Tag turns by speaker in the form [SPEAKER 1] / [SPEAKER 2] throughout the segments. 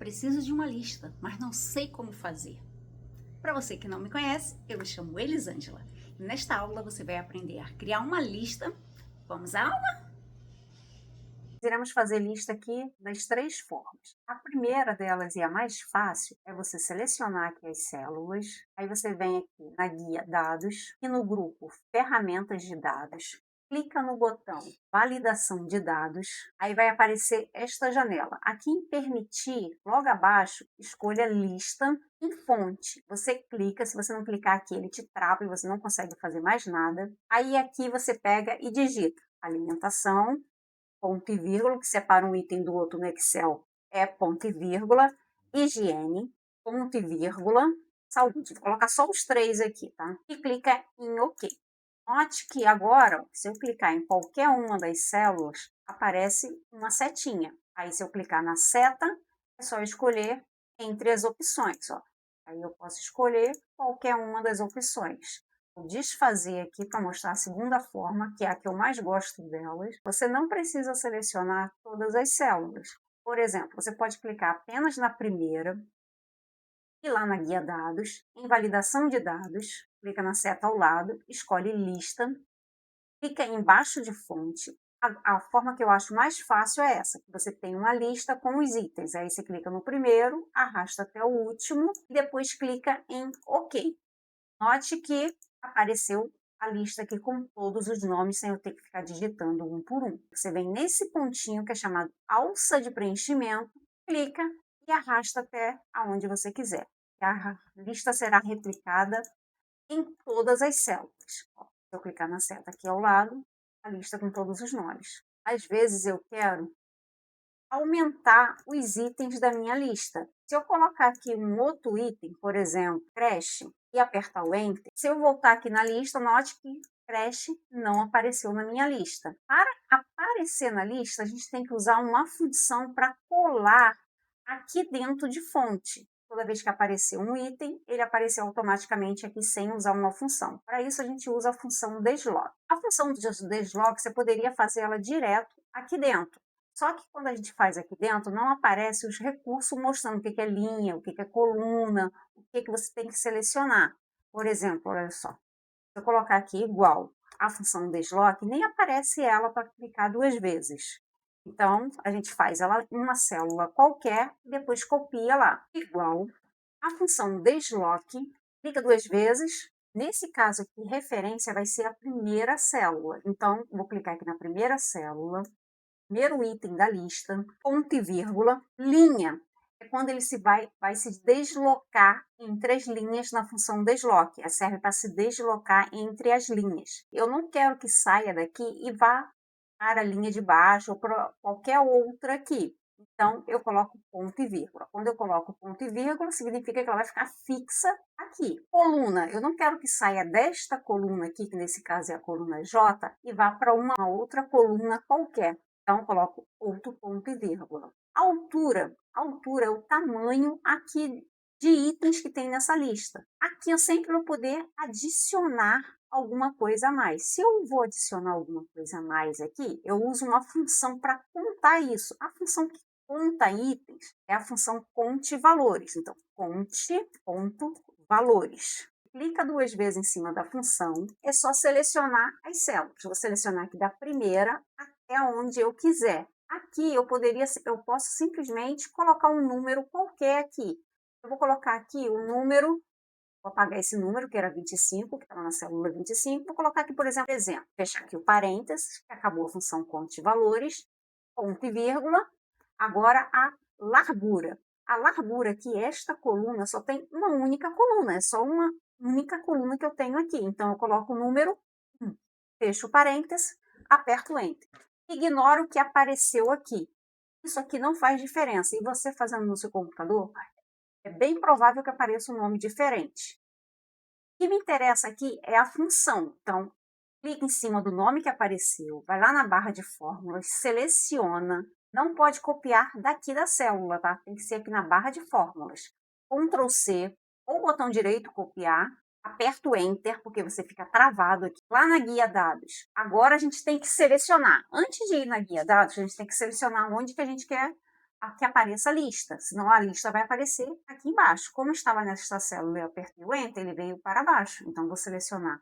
[SPEAKER 1] Preciso de uma lista, mas não sei como fazer. Para você que não me conhece, eu me chamo Elisângela e nesta aula você vai aprender a criar uma lista. Vamos à aula?
[SPEAKER 2] Iremos fazer lista aqui das três formas. A primeira delas e a mais fácil é você selecionar aqui as células, aí você vem aqui na guia Dados e no grupo Ferramentas de Dados, clica no botão Validação de Dados, aí vai aparecer esta janela. Aqui em Permitir, logo abaixo, escolha Lista em Fonte. Você clica, se você não clicar aqui, ele te trava e você não consegue fazer mais nada. Aí aqui você pega e digita Alimentação, ponto e vírgula, que separa um item do outro no Excel é ponto e vírgula, higiene, ponto e vírgula, saúde. Vou colocar só os três aqui, tá? E clica em OK. Note que agora, se eu clicar em qualquer uma das células, aparece uma setinha. Aí, se eu clicar na seta, é só escolher entre as opções, ó. Aí eu posso escolher qualquer uma das opções. Vou desfazer aqui para mostrar a segunda forma, que é a que eu mais gosto delas. Você não precisa selecionar todas as células. Por exemplo, você pode clicar apenas na primeira, e lá na guia Dados, em Validação de Dados, clica na seta ao lado, escolhe Lista, clica embaixo de Fonte. A forma que eu acho mais fácil é essa, que você tem uma lista com os itens. Aí você clica no primeiro, arrasta até o último, e depois clica em OK. Note que apareceu a lista aqui com todos os nomes, sem eu ter que ficar digitando um por um. Você vem nesse pontinho que é chamado alça de preenchimento, clica e arrasta até aonde você quiser. A lista será replicada em todas as células. Se eu clicar na seta aqui ao lado, a lista com todos os nomes. Às vezes eu quero aumentar os itens da minha lista. Se eu colocar aqui um outro item, por exemplo, creche, e apertar o Enter, se eu voltar aqui na lista, note que creche não apareceu na minha lista. Para aparecer na lista, a gente tem que usar uma função para colar aqui dentro de fonte. Toda vez que aparecer um item, ele apareceu automaticamente aqui sem usar uma função. Para isso, a gente usa a função desloc. A função desloc, você poderia fazer ela direto aqui dentro. Só que quando a gente faz aqui dentro, não aparece os recursos mostrando o que é linha, o que é coluna, o que você tem que selecionar. Por exemplo, olha só, se eu colocar aqui igual a função desloc, nem aparece ela para clicar duas vezes. Então, a gente faz ela em uma célula qualquer e depois copia lá. Igual a função desloc, clica duas vezes. Nesse caso aqui, referência vai ser a primeira célula. Então, vou clicar aqui na primeira célula, primeiro item da lista, ponto e vírgula, linha. É quando ele vai se deslocar entre as linhas na função desloc. Ela serve para se deslocar entre as linhas. Eu não quero que saia daqui e vá para a linha de baixo ou para qualquer outra aqui. Então, eu coloco ponto e vírgula. Quando eu coloco ponto e vírgula, significa que ela vai ficar fixa aqui. Coluna, eu não quero que saia desta coluna aqui, que nesse caso é a coluna J, e vá para uma outra coluna qualquer. Então, eu coloco outro ponto e vírgula. Altura é o tamanho aqui de itens que tem nessa lista. Aqui eu sempre vou poder adicionar alguma coisa a mais. Se eu vou adicionar alguma coisa a mais aqui, eu uso uma função para contar isso. A função que conta itens é a função conte valores. Então, conte.valores. Clica duas vezes em cima da função, é só selecionar as células. Vou selecionar aqui da primeira até onde eu quiser. Aqui eu posso simplesmente colocar um número qualquer aqui. Eu vou colocar aqui o número, vou apagar esse número, que era 25, que estava na célula 25, vou colocar aqui, por exemplo, fechar aqui o parênteses, que acabou a função conte valores, ponto e vírgula, agora a largura. A largura aqui, esta coluna, só tem uma única coluna, é só uma única coluna que eu tenho aqui. Então, eu coloco o número 1, fecho o parênteses, aperto Enter. Ignoro o que apareceu aqui. Isso aqui não faz diferença. E você fazendo no seu computador, é bem provável que apareça um nome diferente. O que me interessa aqui é a função. Então, clica em cima do nome que apareceu, vai lá na barra de fórmulas, seleciona. Não pode copiar daqui da célula, tá? Tem que ser aqui na barra de fórmulas. Ctrl C, ou botão direito copiar, aperta o Enter, porque você fica travado aqui. Lá na guia dados, agora a gente tem que selecionar. Antes de ir na guia dados, a gente tem que selecionar onde que a gente quer que apareça a lista, senão a lista vai aparecer aqui embaixo. Como estava nesta célula e eu apertei o Enter, ele veio para baixo. Então, vou selecionar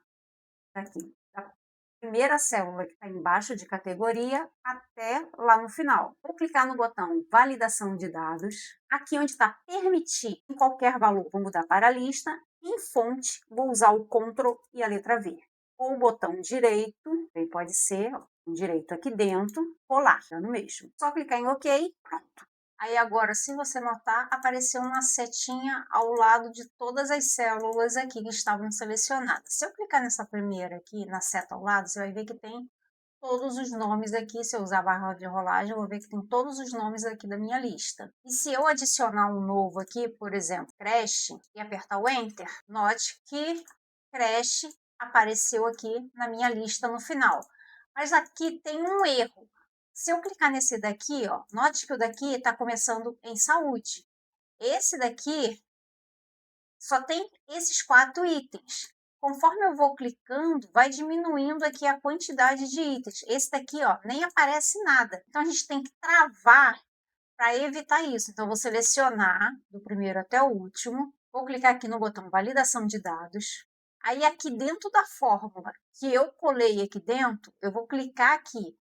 [SPEAKER 2] daqui, da primeira célula que está embaixo de categoria até lá no final. Vou clicar no botão Validação de dados. Aqui onde está Permitir em qualquer valor, vou mudar para a lista. Em fonte, vou usar o Ctrl e a letra V. Ou o botão direito, também pode ser, ó, direito aqui dentro, colar, tá no mesmo. Só clicar em OK, pronto. Aí agora, se você notar, apareceu uma setinha ao lado de todas as células aqui que estavam selecionadas. Se eu clicar nessa primeira aqui, na seta ao lado, você vai ver que tem todos os nomes aqui. Se eu usar a barra de rolagem, eu vou ver que tem todos os nomes aqui da minha lista. E se eu adicionar um novo aqui, por exemplo, creche, e apertar o Enter, note que creche apareceu aqui na minha lista no final. Mas aqui tem um erro. Se eu clicar nesse daqui, ó, note que o daqui está começando em saúde. Esse daqui só tem esses 4 itens. Conforme eu vou clicando, vai diminuindo aqui a quantidade de itens. Esse daqui, ó, nem aparece nada. Então, a gente tem que travar para evitar isso. Então, eu vou selecionar do primeiro até o último. Vou clicar aqui no botão Validação de Dados. Aí, aqui dentro da fórmula que eu colei aqui dentro, eu vou clicar aqui.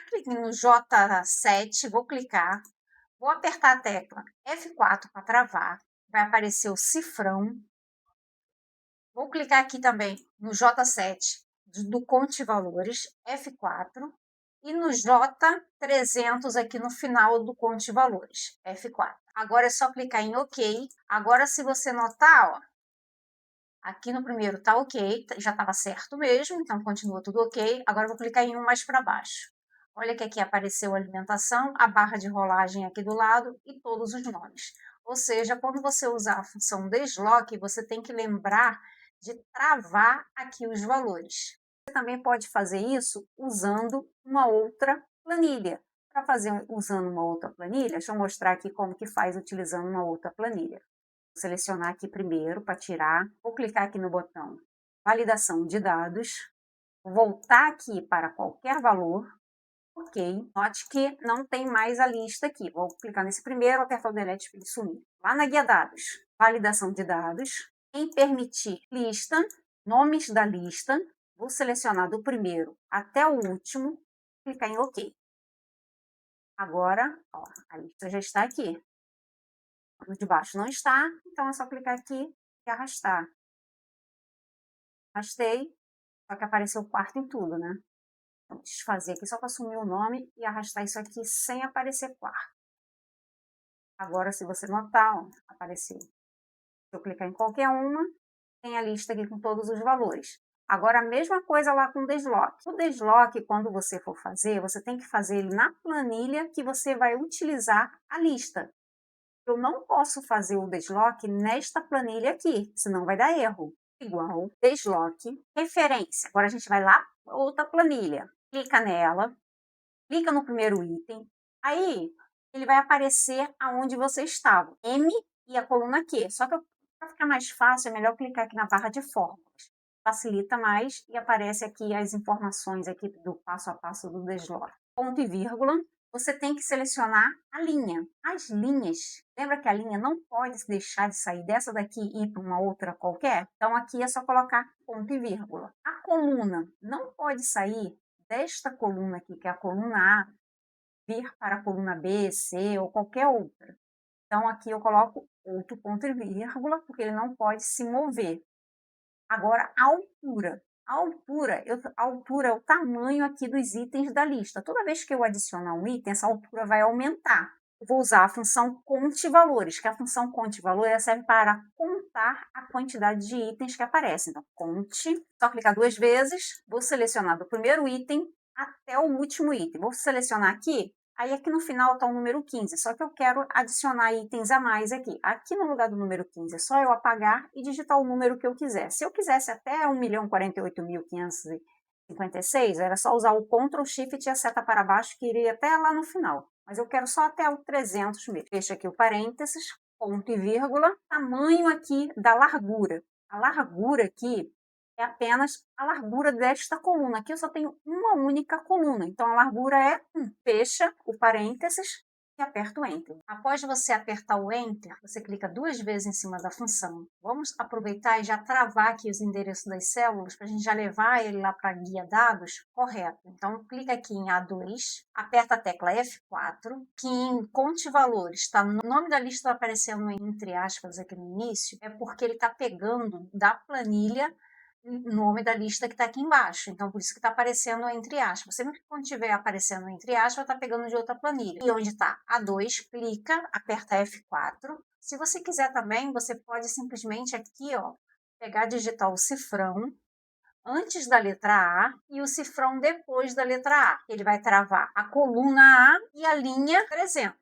[SPEAKER 2] Clique no J7, vou clicar. Vou apertar a tecla F4 para travar. Vai aparecer o cifrão. Vou clicar aqui também no J7 do Conte Valores, F4. E no J300 aqui no final do Conte Valores, F4. Agora é só clicar em OK. Agora, se você notar, ó, aqui no primeiro tá OK, já estava certo mesmo, então continua tudo OK. Agora eu vou clicar em um mais para baixo. Olha que aqui apareceu a alimentação, a barra de rolagem aqui do lado e todos os nomes. Ou seja, quando você usar a função desloque, você tem que lembrar de travar aqui os valores. Você também pode fazer isso usando uma outra planilha. Para fazer usando uma outra planilha, deixa eu mostrar aqui como que faz utilizando uma outra planilha. Vou selecionar aqui primeiro para tirar. Vou clicar aqui no botão Validação de Dados. Vou voltar aqui para qualquer valor. OK. Note que não tem mais a lista aqui. Vou clicar nesse primeiro, apertar o Delete para ele sumir. Lá na guia dados, validação de dados. Em permitir lista, nomes da lista. Vou selecionar do primeiro até o último. Clicar em OK. Agora, ó, a lista já está aqui. O de baixo não está, então é só clicar aqui e arrastar. Arrastei, só que apareceu o quarto em tudo, né? Vou desfazer aqui só para assumir o nome e arrastar isso aqui sem aparecer quarto. Agora, se você notar, ó, apareceu. Se eu clicar em qualquer uma, tem a lista aqui com todos os valores. Agora, a mesma coisa lá com o desloque. O desloque, quando você for fazer, você tem que fazer ele na planilha que você vai utilizar a lista. Eu não posso fazer o desloque nesta planilha aqui, senão vai dar erro. Igual, desloque, referência. Agora a gente vai lá para outra planilha. Clica nela, clica no primeiro item. Aí, ele vai aparecer aonde você estava. M e a coluna Q. Só que para ficar mais fácil, é melhor clicar aqui na barra de fórmulas. Facilita mais e aparece aqui as informações aqui do passo a passo do desloque. Ponto e vírgula. Você tem que selecionar a linha. As linhas, lembra que a linha não pode deixar de sair dessa daqui e ir para uma outra qualquer? Então, aqui é só colocar ponto e vírgula. A coluna não pode sair desta coluna aqui, que é a coluna A, vir para a coluna B, C ou qualquer outra. Então, aqui eu coloco outro ponto e vírgula, porque ele não pode se mover. Agora, a altura. A altura é o tamanho aqui dos itens da lista. Toda vez que eu adicionar um item, essa altura vai aumentar. Eu vou usar a função conte valores, que a função conte valores serve para contar a quantidade de itens que aparecem. Então, conte, só clicar 2 vezes, vou selecionar do primeiro item até o último item. Vou selecionar aqui. Aí aqui no final está o número 15, só que eu quero adicionar itens a mais aqui. Aqui no lugar do número 15 é só eu apagar e digitar o número que eu quiser. Se eu quisesse até 1.048.556, era só usar o Ctrl Shift e a seta para baixo que iria até lá no final. Mas eu quero só até o 300 mesmo. Fecha aqui o parênteses, ponto e vírgula, tamanho aqui da largura. A largura aqui é apenas a largura desta coluna. Aqui eu só tenho uma única coluna, então a largura é 1. Fecha o parênteses, e aperta o Enter. Após você apertar o Enter, você clica 2 vezes em cima da função. Vamos aproveitar e já travar aqui os endereços das células para a gente já levar ele lá para a guia dados correto. Então, clica aqui em A2, aperta a tecla F4, que em Conte Valores, tá? O nome da lista está aparecendo entre aspas aqui no início, é porque ele está pegando da planilha o nome da lista que está aqui embaixo. Então, por isso que está aparecendo entre aspas. Sempre que quando estiver aparecendo entre aspas, está pegando de outra planilha. E onde está A2, clica, aperta F4. Se você quiser também, você pode simplesmente aqui, ó, pegar, digitar o cifrão antes da letra A e o cifrão depois da letra A. Ele vai travar a coluna A e a linha 300.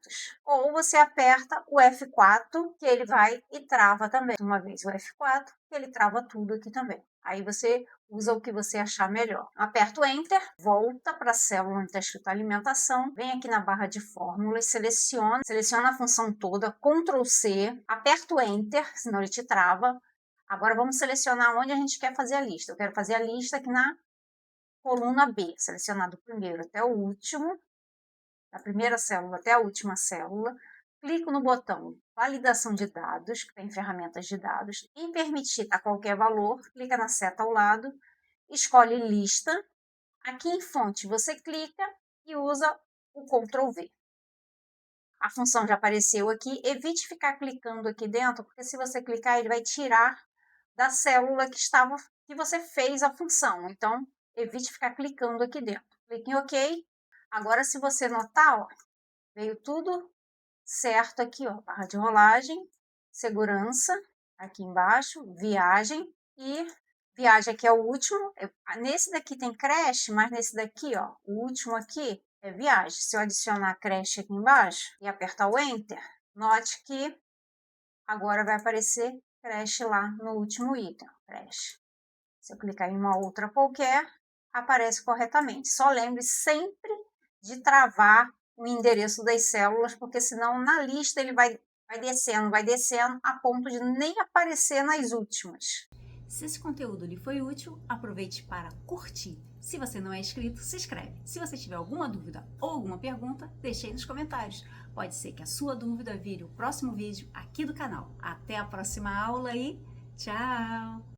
[SPEAKER 2] Ou você aperta o F4, que ele vai e trava também. Uma vez o F4, ele trava tudo aqui também. Aí você usa o que você achar melhor. Aperta o Enter, volta para a célula onde está escrito alimentação, vem aqui na barra de fórmulas, seleciona a função toda, Ctrl C, aperta o Enter, senão ele te trava. Agora vamos selecionar onde a gente quer fazer a lista. Eu quero fazer a lista aqui na coluna B, selecionar do primeiro até o último, da primeira célula até a última célula. Clico no botão validação de dados, que tem ferramentas de dados. Em permitir a qualquer valor, clica na seta ao lado, escolhe lista. Aqui em fonte você clica e usa o Ctrl V. A função já apareceu aqui. Evite ficar clicando aqui dentro, porque se você clicar, ele vai tirar da célula que você fez a função. Então, evite ficar clicando aqui dentro. Clique em OK. Agora, se você notar, ó, veio tudo certo aqui, ó, barra de rolagem, segurança, aqui embaixo, viagem e viagem aqui é o último. Nesse daqui tem creche, mas nesse daqui, ó, o último aqui é viagem. Se eu adicionar creche aqui embaixo e apertar o Enter, note que agora vai aparecer creche lá no último item, creche. Se eu clicar em uma outra qualquer, aparece corretamente. Só lembre sempre de travar o endereço das células, porque senão na lista ele vai descendo a ponto de nem aparecer nas últimas.
[SPEAKER 1] Se esse conteúdo lhe foi útil, aproveite para curtir. Se você não é inscrito, se inscreve. Se você tiver alguma dúvida ou alguma pergunta, deixe aí nos comentários. Pode ser que a sua dúvida vire o próximo vídeo aqui do canal. Até a próxima aula e tchau!